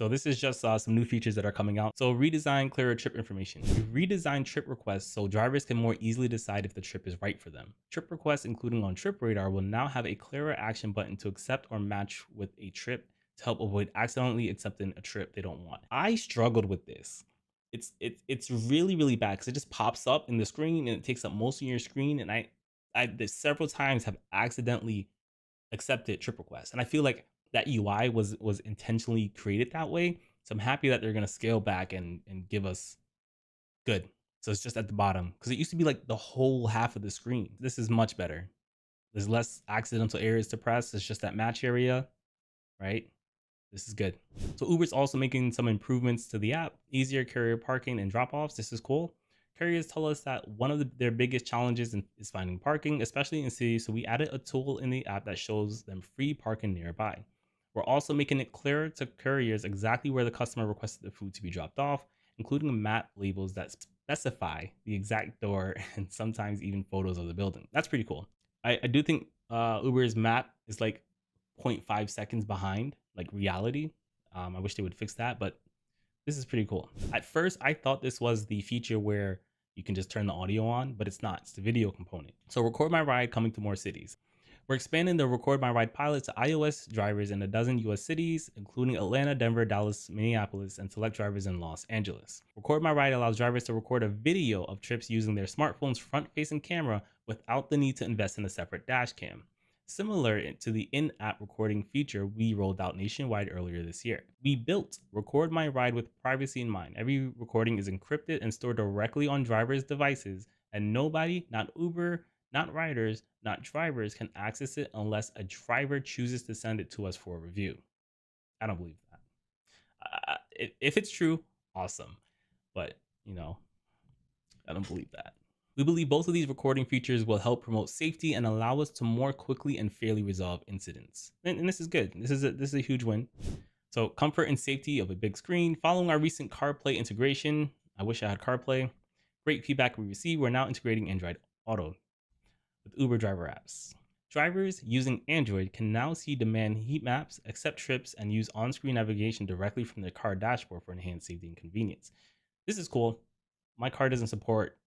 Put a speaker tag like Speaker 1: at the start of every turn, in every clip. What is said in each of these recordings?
Speaker 1: So this is just some new features that are coming out. So redesign clearer trip information. We redesigned trip requests so drivers can more easily decide if the trip is right for them. Trip requests, including on Trip Radar, will now have a clearer action button to accept or match with a trip to help avoid accidentally accepting a trip they don't want. I struggled with this. It's really bad because it just pops up in the screen and it takes up most of your screen. And I there's several times have accidentally accepted trip requests, and I feel like that UI was intentionally created that way. So I'm happy that they're gonna scale back and give us good. So it's just at the bottom because it used to be like the whole half of the screen. This is much better. There's less accidental areas to press. It's just that match area, right? This is good. So Uber's also making some improvements to the app, easier carrier parking and drop-offs. This is cool. Carriers tell us that one of their biggest challenges is finding parking, especially in cities. So we added a tool in the app that shows them free parking nearby. We're also making it clearer to carriers exactly where the customer requested the food to be dropped off, including map labels that specify the exact door and sometimes even photos of the building. That's pretty cool. I do think Uber's map is like 0.5 seconds behind like reality. I wish they would fix that, but this is pretty cool. At first, I thought this was the feature where you can just turn the audio on, but it's not. It's the video component. So Record My Ride coming to more cities. We're expanding the Record My Ride pilot to iOS drivers in a dozen US cities, including Atlanta, Denver, Dallas, Minneapolis, and select drivers in Los Angeles. Record My Ride allows drivers to record a video of trips using their smartphone's front-facing camera without the need to invest in a separate dash cam, similar to the in-app recording feature we rolled out nationwide earlier this year. We built Record My Ride with privacy in mind. Every recording is encrypted and stored directly on drivers' devices, and nobody, not Uber, not riders, not drivers, can access it unless a driver chooses to send it to us for a review. I don't believe that. If it's true, awesome. But, I don't believe that. We believe both of these recording features will help promote safety and allow us to more quickly and fairly resolve incidents. And this is good. This is a huge win. So comfort and safety of a big screen. Following our recent CarPlay integration, I wish I had CarPlay. Great feedback we received. We're now integrating Android Auto with Uber driver apps. Drivers using Android can now see demand heat maps, accept trips, and use on-screen navigation directly from their car dashboard for enhanced safety and convenience. This is cool. My car doesn't support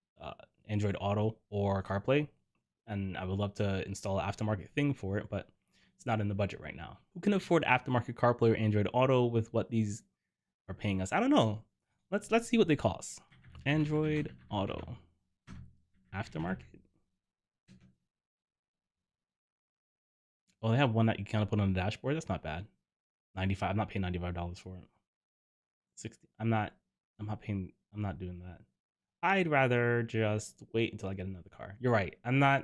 Speaker 1: Android Auto or CarPlay, and I would love to install an aftermarket thing for it, but it's not in the budget right now. Who can afford aftermarket CarPlay or Android Auto with what these are paying us? I don't know. Let's see what they cost. Android Auto aftermarket. Oh, they have one that you kind of put on the dashboard. That's not bad. 95. I'm not paying $95 for it. 60. I'm not doing that. I'd rather just wait until I get another car. You're right.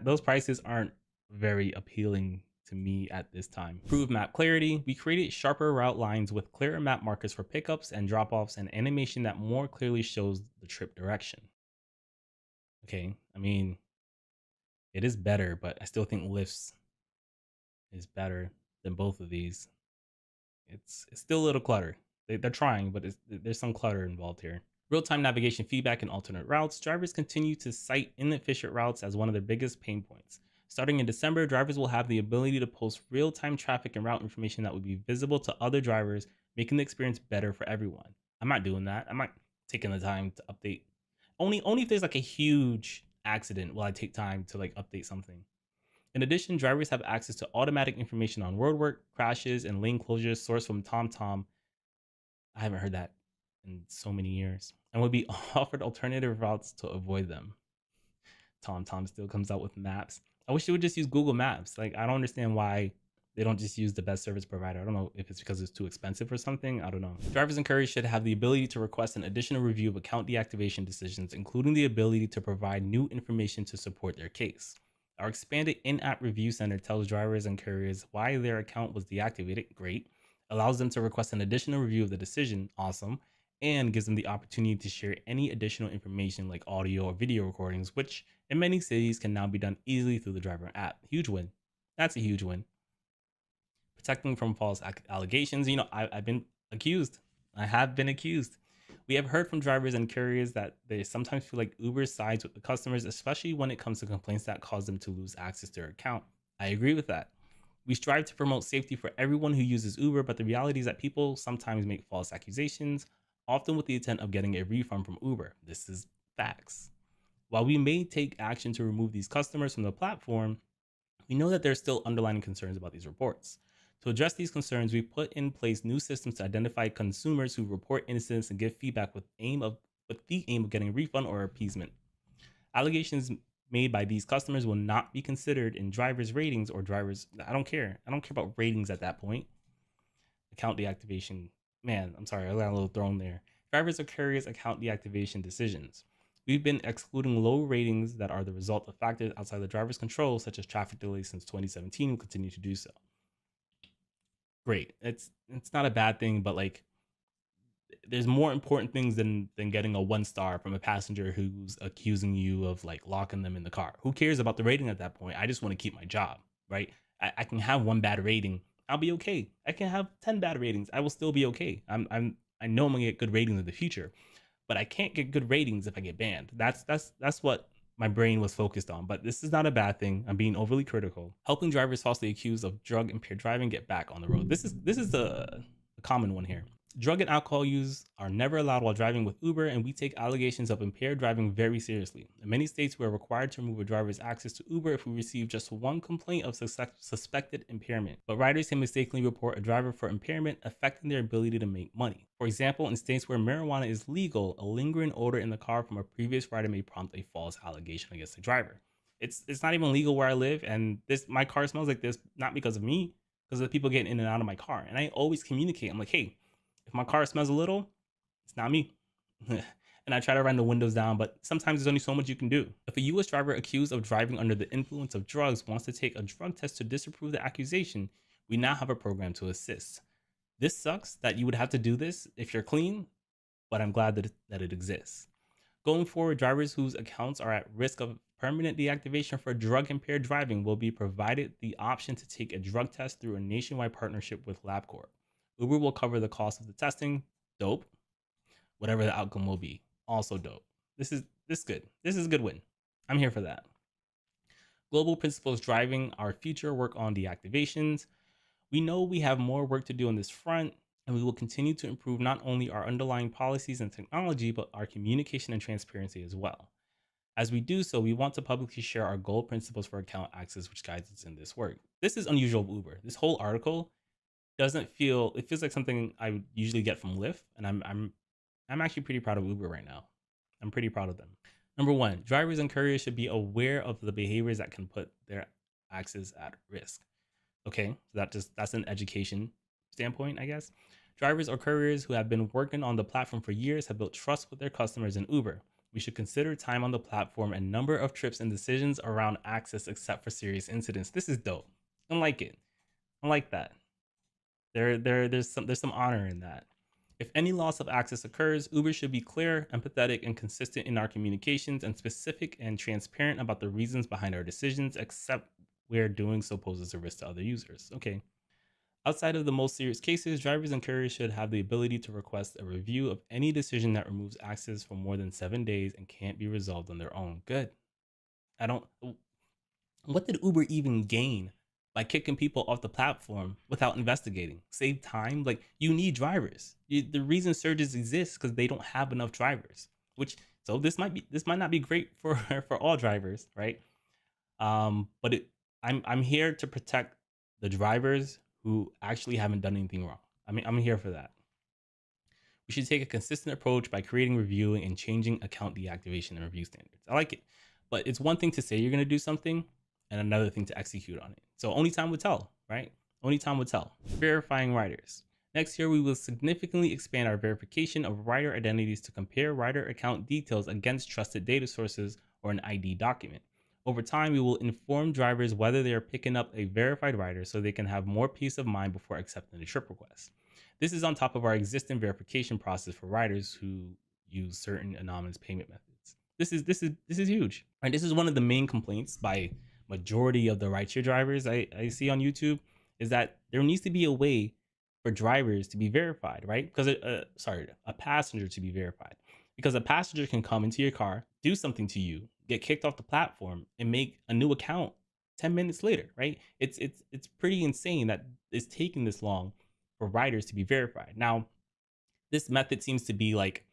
Speaker 1: Those prices aren't very appealing to me at this time. Improve map clarity. We created sharper route lines with clearer map markers for pickups and drop-offs and animation that more clearly shows the trip direction. Okay, I mean, it is better, but I still think Lyft's is better than both of these. It's still a little clutter. They're trying, but there's some clutter involved here. Real-time navigation feedback and alternate routes. Drivers continue to cite inefficient routes as one of their biggest pain points. Starting in December, drivers will have the ability to post real-time traffic and route information that would be visible to other drivers, making the experience better for everyone. I'm not doing that. I'm not taking the time to update. Only if there's like a huge accident will I take time to like update something. In addition, drivers have access to automatic information on roadwork, crashes, and lane closures sourced from TomTom. I haven't heard that in so many years. And would be offered alternative routes to avoid them. TomTom still comes out with maps. I wish they would just use Google Maps. Like, I don't understand why they don't just use the best service provider. I don't know if it's because it's too expensive or something. I don't know. Drivers and couriers should have the ability to request an additional review of account deactivation decisions, including the ability to provide new information to support their case. Our expanded in-app review center tells drivers and couriers why their account was deactivated. Great. Allows them to request an additional review of the decision. Awesome. And gives them the opportunity to share any additional information like audio or video recordings, which in many cities can now be done easily through the driver app. Huge win. That's a huge win. Protecting from false allegations. I've been accused. I have been accused. We have heard from drivers and couriers that they sometimes feel like Uber sides with the customers, especially when it comes to complaints that cause them to lose access to their account. I agree with that. We strive to promote safety for everyone who uses Uber, but the reality is that people sometimes make false accusations, often with the intent of getting a refund from Uber. This is facts. While we may take action to remove these customers from the platform, we know that there's still underlying concerns about these reports. To address these concerns, we put in place new systems to identify consumers who report incidents and give feedback with the aim of getting a refund or appeasement. Allegations made by these customers will not be considered in drivers' ratings or drivers. I don't care. I don't care about ratings at that point. Account deactivation. Man, I'm sorry, I got a little thrown there. Drivers or carriers' account deactivation decisions. We've been excluding low ratings that are the result of factors outside the driver's control, such as traffic delays, since 2017. We'll continue to do so. Great. It's not a bad thing, but like there's more important things than getting a 1 star from a passenger who's accusing you of like locking them in the car. Who cares about the rating at that point? I just want to keep my job, right? I can have 1 bad rating, I'll be okay. I can have 10 bad ratings, I will still be okay. I know I'm gonna get good ratings in the future, but I can't get good ratings if I get banned. That's what my brain was focused on. But this is not a bad thing. I'm being overly critical. Helping drivers falsely accused of drug impaired driving get back on the road. This is a common one here. Drug and alcohol use are never allowed while driving with Uber, and we take allegations of impaired driving very seriously. In many states, we are required to remove a driver's access to Uber if we receive just one complaint of suspected impairment. But riders can mistakenly report a driver for impairment, affecting their ability to make money. For example, in states where marijuana is legal, a lingering odor in the car from a previous rider may prompt a false allegation against the driver. It's not even legal where I live, and my car smells like this not because of me, because of the people getting in and out of my car. And I always communicate. I'm like, hey, if my car smells a little, it's not me. And I try to run the windows down, but sometimes there's only so much you can do. If a US driver accused of driving under the influence of drugs wants to take a drug test to disprove the accusation, we now have a program to assist. This sucks that you would have to do this if you're clean, but I'm glad that it exists. Going forward, drivers whose accounts are at risk of permanent deactivation for drug impaired driving will be provided the option to take a drug test through a nationwide partnership with LabCorp. Uber will cover the cost of the testing. Dope. Whatever the outcome will be. Also dope. This is good. This is a good win. I'm here for that. Global principles driving our future work on deactivations. We know we have more work to do on this front, and we will continue to improve not only our underlying policies and technology, but our communication and transparency as well. As we do so, we want to publicly share our gold principles for account access, which guides us in this work. This is unusual of Uber. This whole article it feels like something I would usually get from Lyft, and I'm actually pretty proud of Uber right now. I'm pretty proud of them. Number one, drivers and couriers should be aware of the behaviors that can put their access at risk. Okay, so that's an education standpoint, I guess. Drivers or couriers who have been working on the platform for years have built trust with their customers in Uber. We should consider time on the platform and number of trips and decisions around access except for serious incidents. This is dope. I like it. I like that. There's some honor in that. If any loss of access occurs, Uber should be clear, empathetic, and consistent in our communications, and specific and transparent about the reasons behind our decisions, except where doing so poses a risk to other users. Okay. Outside of the most serious cases, drivers and couriers should have the ability to request a review of any decision that removes access for more than 7 days and can't be resolved on their own. Good. I don't. What did Uber even gain by kicking people off the platform without investigating? Save time? Like, you need drivers. The reason surges exist because they don't have enough drivers. So this might not be great for for all drivers, right? But I'm here to protect the drivers who actually haven't done anything wrong. I mean, I'm here for that. We should take a consistent approach by creating, reviewing, and changing account deactivation and review standards. I like it. But it's one thing to say you're going to do something and another thing to execute on it. So only time will tell, right? Only time will tell. Verifying riders. Next year, we will significantly expand our verification of rider identities to compare rider account details against trusted data sources or an ID document. Over time, we will inform drivers whether they are picking up a verified rider so they can have more peace of mind before accepting a trip request. This is on top of our existing verification process for riders who use certain anonymous payment methods. This is huge. And this is one of the main complaints by majority of the rideshare drivers I see on YouTube, is that there needs to be a way for drivers to be verified, right? Because a passenger to be verified. Because a passenger can come into your car, do something to you, get kicked off the platform, and make a new account 10 minutes later, right? It's pretty insane that it's taking this long for riders to be verified. Now, this method seems to be like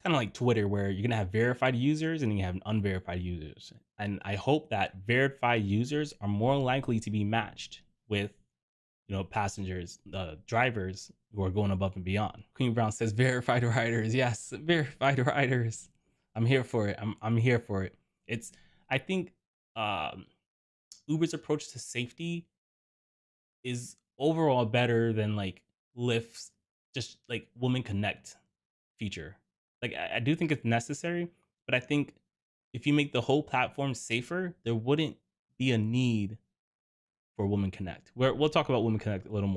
Speaker 1: kind of like Twitter, where you're gonna have verified users and you have unverified users. And I hope that verified users are more likely to be matched with, passengers, drivers who are going above and beyond. Queen Brown says verified riders. Yes, verified riders. I'm here for it. I'm here for it. It's I think um, Uber's approach to safety is overall better than like Lyft's just like Women Connect feature. Like I do think it's necessary, but I think if you make the whole platform safer, there wouldn't be a need for Women Connect. We'll talk about Women Connect a little more.